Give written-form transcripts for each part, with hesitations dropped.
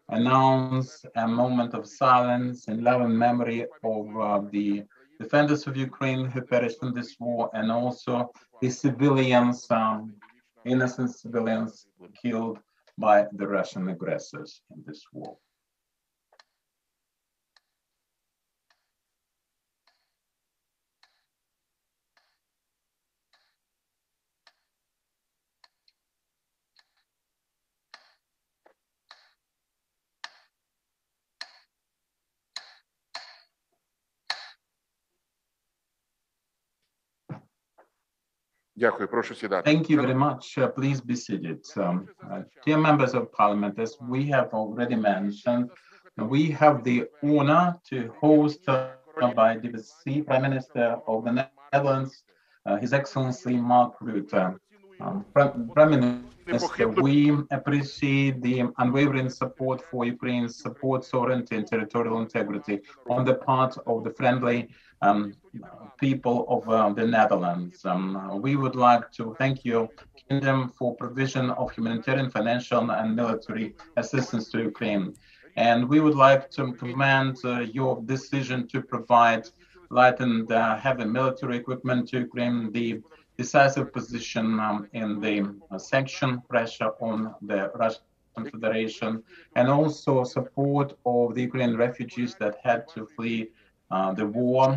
announce a moment of silence in love and memory of the defenders of Ukraine who perished in this war, and also the civilians, innocent civilians killed by the Russian aggressors in this war. Дякую, прошу сідати. Thank you very much. Please be seated. Dear members of parliament, as we have already mentioned, we have the honor to host by DVC Prime Minister of the Netherlands, His Excellency Mark Rutte. Prime Minister, we appreciate the unwavering support for Ukraine's support sovereignty and territorial integrity on the part of the friendly people of the Netherlands. We would like to thank your kingdom for provision of humanitarian, financial, and military assistance to Ukraine. And we would like to commend your decision to provide light and heavy military equipment to Ukraine, the decisive position in the sanction pressure on the Russian Federation, and also support of the Ukrainian refugees that had to flee the war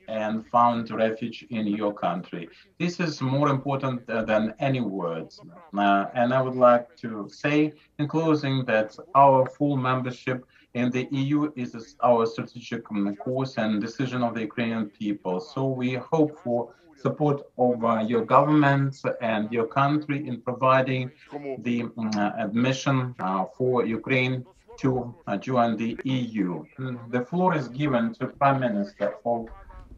and found refuge in your country. This is more important than any words. And I would like to say in closing that our full membership in the EU is our strategic course and decision of the Ukrainian people. So we hope for support of your government and your country in providing the admission for Ukraine to join the EU. The floor is given to Prime Minister of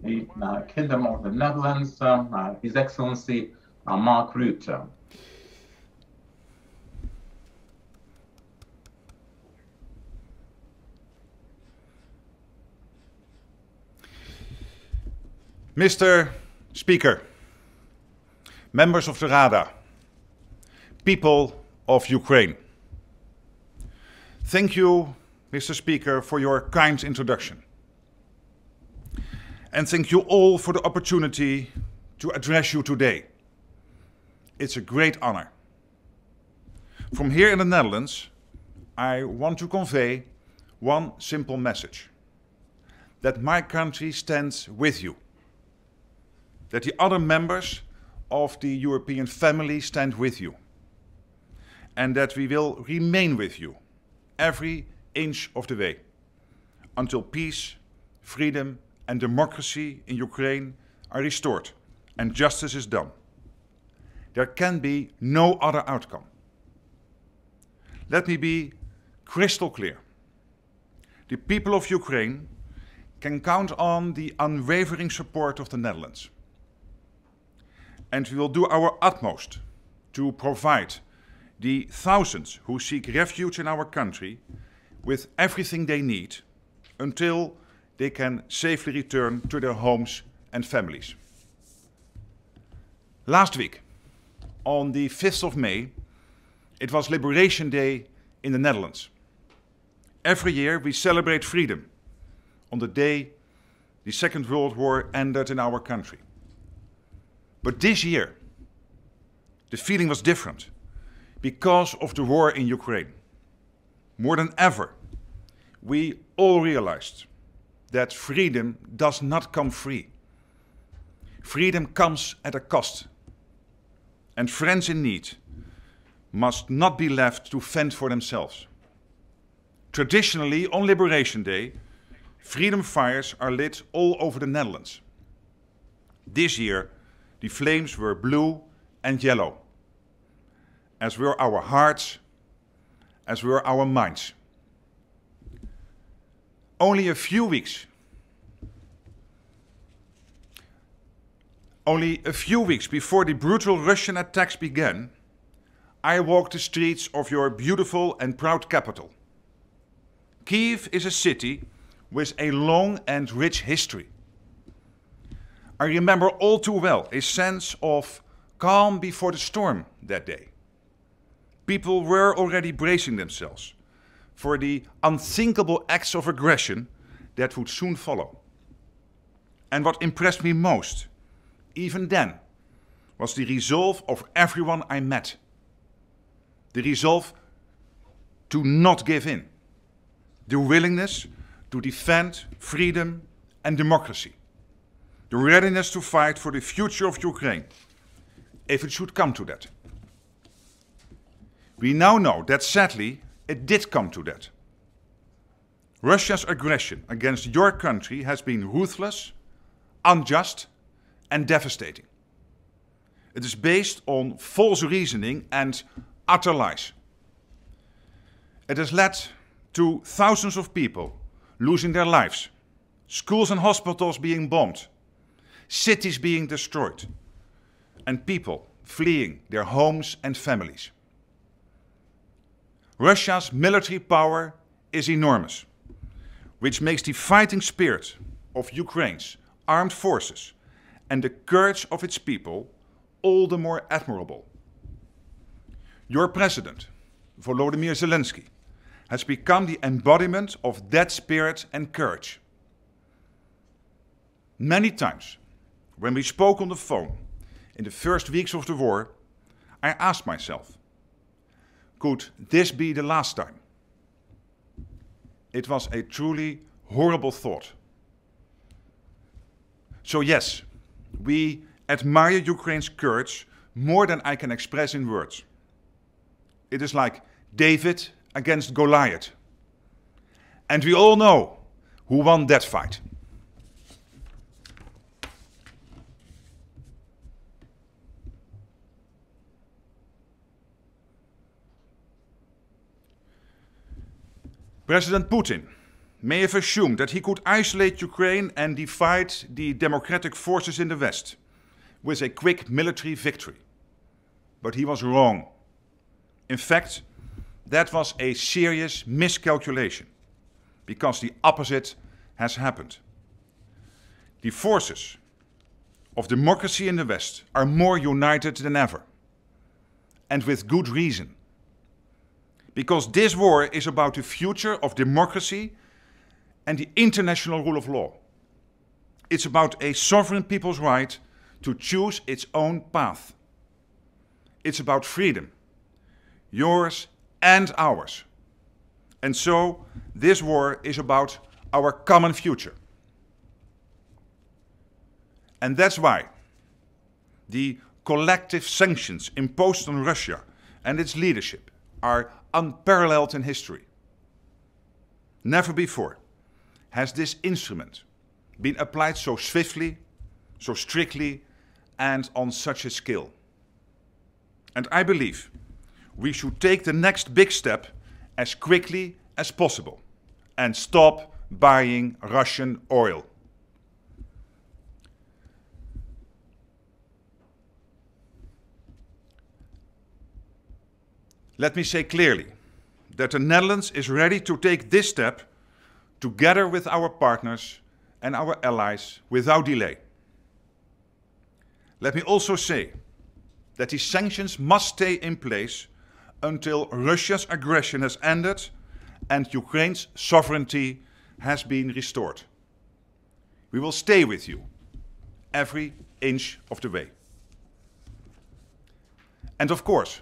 the Kingdom of the Netherlands, His Excellency Mark Rutte. Mr. Speaker, members of the Rada, people of Ukraine. Thank you, Mr. Speaker, for your kind introduction. And thank you all for the opportunity to address you today. It's a great honor. From here in the Netherlands, I want to convey one simple message: that my country stands with you, that the other members of the European family stand with you, and that we will remain with you every inch of the way until peace, freedom, and democracy in Ukraine are restored and justice is done. There can be no other outcome. Let me be crystal clear. The people of Ukraine can count on the unwavering support of the Netherlands. And we will do our utmost to provide the thousands who seek refuge in our country with everything they need until they can safely return to their homes and families. Last week, on the 5th of May, it was Liberation Day in the Netherlands. Every year we celebrate freedom on the day the Second World War ended in our country. But this year, the feeling was different because of the war in Ukraine. More than ever, we all realized that freedom does not come free. Freedom comes at a cost. And friends in need must not be left to fend for themselves. Traditionally, on Liberation Day, freedom fires are lit all over the Netherlands. This year, the flames were blue and yellow, as were our hearts, as were our minds. Only a few weeks before the brutal Russian attacks began, I walked the streets of your beautiful and proud capital. Kyiv is a city with a long and rich history. I remember all too well a sense of calm before the storm that day. People were already bracing themselves for the unthinkable acts of aggression that would soon follow. And what impressed me most, even then, was the resolve of everyone I met. The resolve to not give in. The willingness to defend freedom and democracy. The readiness to fight for the future of Ukraine, if it should come to that. We now know that sadly, it did come to that. Russia's aggression against your country has been ruthless, unjust, and devastating. It is based on false reasoning and utter lies. It has led to thousands of people losing their lives, schools and hospitals being bombed, cities being destroyed, and people fleeing their homes and families. Russia's military power is enormous, which makes the fighting spirit of Ukraine's armed forces and the courage of its people all the more admirable. Your president, Volodymyr Zelensky, has become the embodiment of that spirit and courage. Many times, when we spoke on the phone in the first weeks of the war, I asked myself, could this be the last time? It was a truly horrible thought. So yes, we admire Ukraine's courage more than I can express in words. It is like David against Goliath. And we all know who won that fight. President Putin may have assumed that he could isolate Ukraine and divide the democratic forces in the West with a quick military victory. But he was wrong. In fact, that was a serious miscalculation, because the opposite has happened. The forces of democracy in the West are more united than ever, and with good reason. Because this war is about the future of democracy and the international rule of law. It's about a sovereign people's right to choose its own path. It's about freedom, yours and ours. And so, this war is about our common future. And that's why the collective sanctions imposed on Russia and its leadership are unparalleled in history. Never before has this instrument been applied so swiftly, so strictly, and on such a scale. And I believe we should take the next big step as quickly as possible and stop buying Russian oil. Let me say clearly that the Netherlands is ready to take this step together with our partners and our allies without delay. Let me also say that these sanctions must stay in place until Russia's aggression has ended and Ukraine's sovereignty has been restored. We will stay with you every inch of the way. And of course,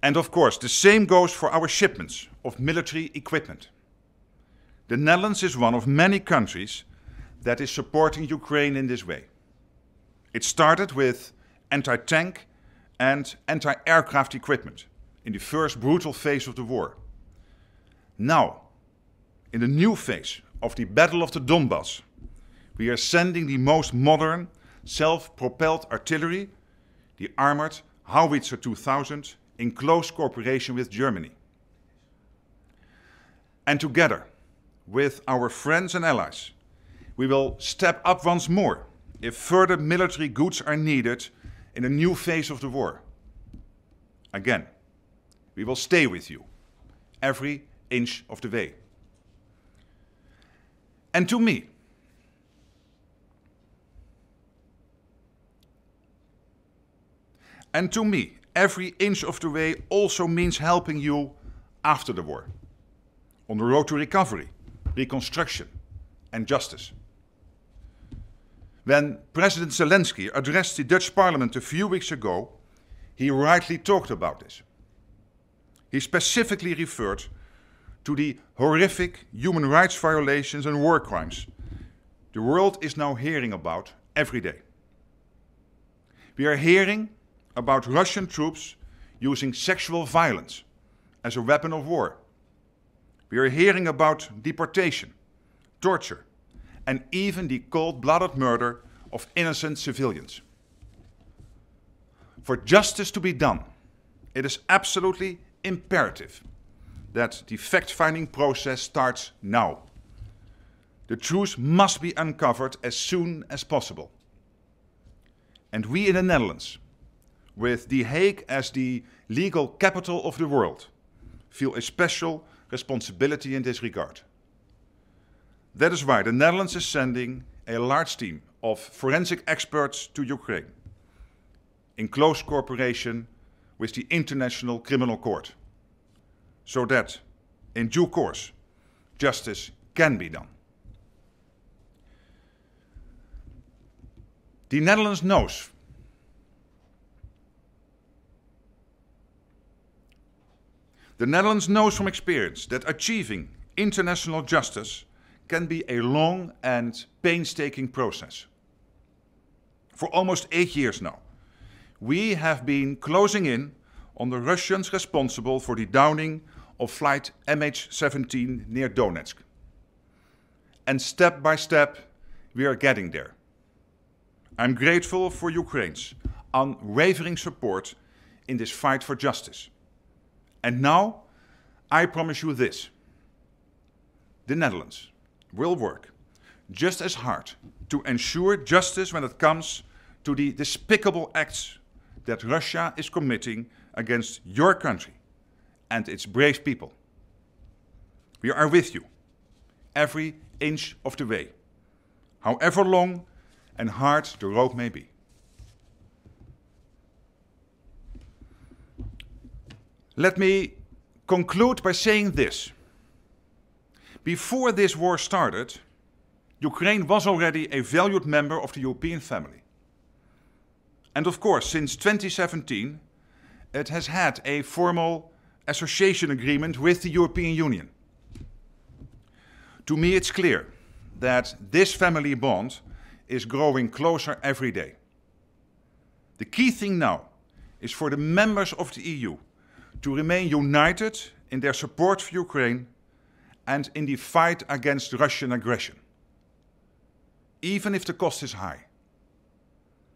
the same goes for our shipments of military equipment. The Netherlands is one of many countries that is supporting Ukraine in this way. It started with anti-tank and anti-aircraft equipment in the first brutal phase of the war. Now, in the new phase of the Battle of the Donbass, we are sending the most modern self-propelled artillery, the armored Howitzer 2000, in close cooperation with Germany. And together with our friends and allies, we will step up once more if further military goods are needed in a new phase of the war. Again, we will stay with you every inch of the way. And to me, every inch of the way also means helping you after the war, on the road to recovery, reconstruction, and justice. When President Zelensky addressed the Dutch Parliament a few weeks ago, he rightly talked about this. He specifically referred to the horrific human rights violations and war crimes the world is now hearing about every day. We are hearing about Russian troops using sexual violence as a weapon of war. We are hearing about deportation, torture, and even the cold-blooded murder of innocent civilians. For justice to be done, it is absolutely imperative that the fact-finding process starts now. The truth must be uncovered as soon as possible. And we in the Netherlands, with The Hague as the legal capital of the world, feel a special responsibility in this regard. That is why the Netherlands is sending a large team of forensic experts to Ukraine, in close cooperation with the International Criminal Court, so that, in due course, justice can be done. The Netherlands knows from experience that achieving international justice can be a long and painstaking process. For almost 8 years now, we have been closing in on the Russians responsible for the downing of flight MH17 near Donetsk. And step by step, we are getting there. I'm grateful for Ukraine's unwavering support in this fight for justice. And now, I promise you this. The Netherlands will work just as hard to ensure justice when it comes to the despicable acts that Russia is committing against your country and its brave people. We are with you, every inch of the way, however long and hard the road may be. Let me conclude by saying this. Before this war started, Ukraine was already a valued member of the European family. And of course, since 2017, it has had a formal association agreement with the European Union. To me, it's clear that this family bond is growing closer every day. The key thing now is for the members of the EU to remain united in their support for Ukraine and in the fight against Russian aggression, even if the cost is high.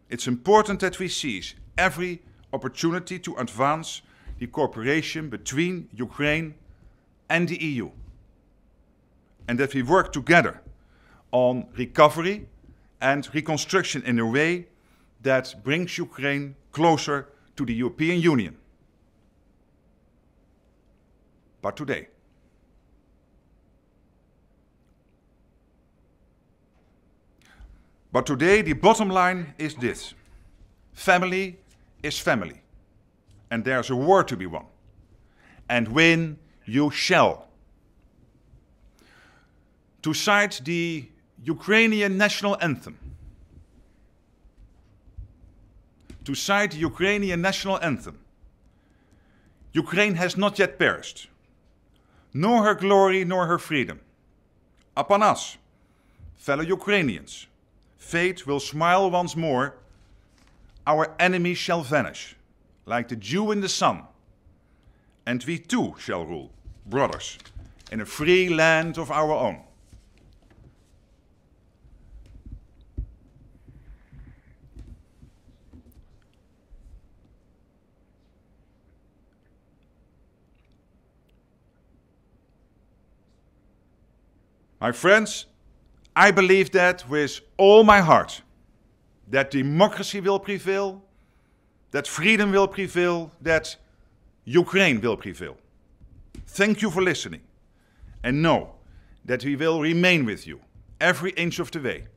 It's important that we seize every opportunity to advance the cooperation between Ukraine and the EU, and that we work together on recovery and reconstruction in a way that brings Ukraine closer to the European Union. But today, the bottom line is this. Family is family. And there's a war to be won. And win you shall. To cite the Ukrainian national anthem. Ukraine has not yet perished, nor her glory nor her freedom. Upon us, fellow Ukrainians, fate will smile once more. Our enemies shall vanish, like the dew in the sun. And we too shall rule, brothers, in a free land of our own. My friends, I believe that with all my heart, that democracy will prevail, that freedom will prevail, that Ukraine will prevail. Thank you for listening, and know that we will remain with you every inch of the way.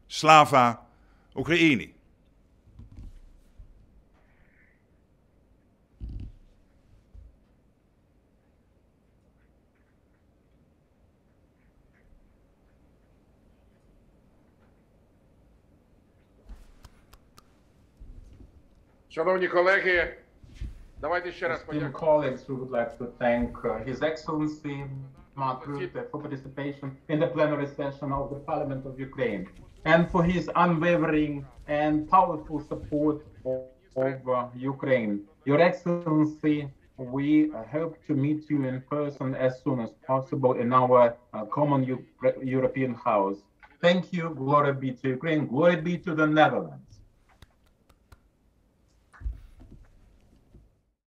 Slava Ukraini. Шановні колеги, давайте ще раз Esteemed подякуємо. colleagues, we would like to thank His Excellency Mark Rutte for participation in the plenary session of the Parliament of Ukraine and for his unwavering and powerful support of Ukraine. Your Excellency, we hope to meet you in person as soon as possible in our common European house. Thank you. Glory be to Ukraine. Glory be to the Netherlands.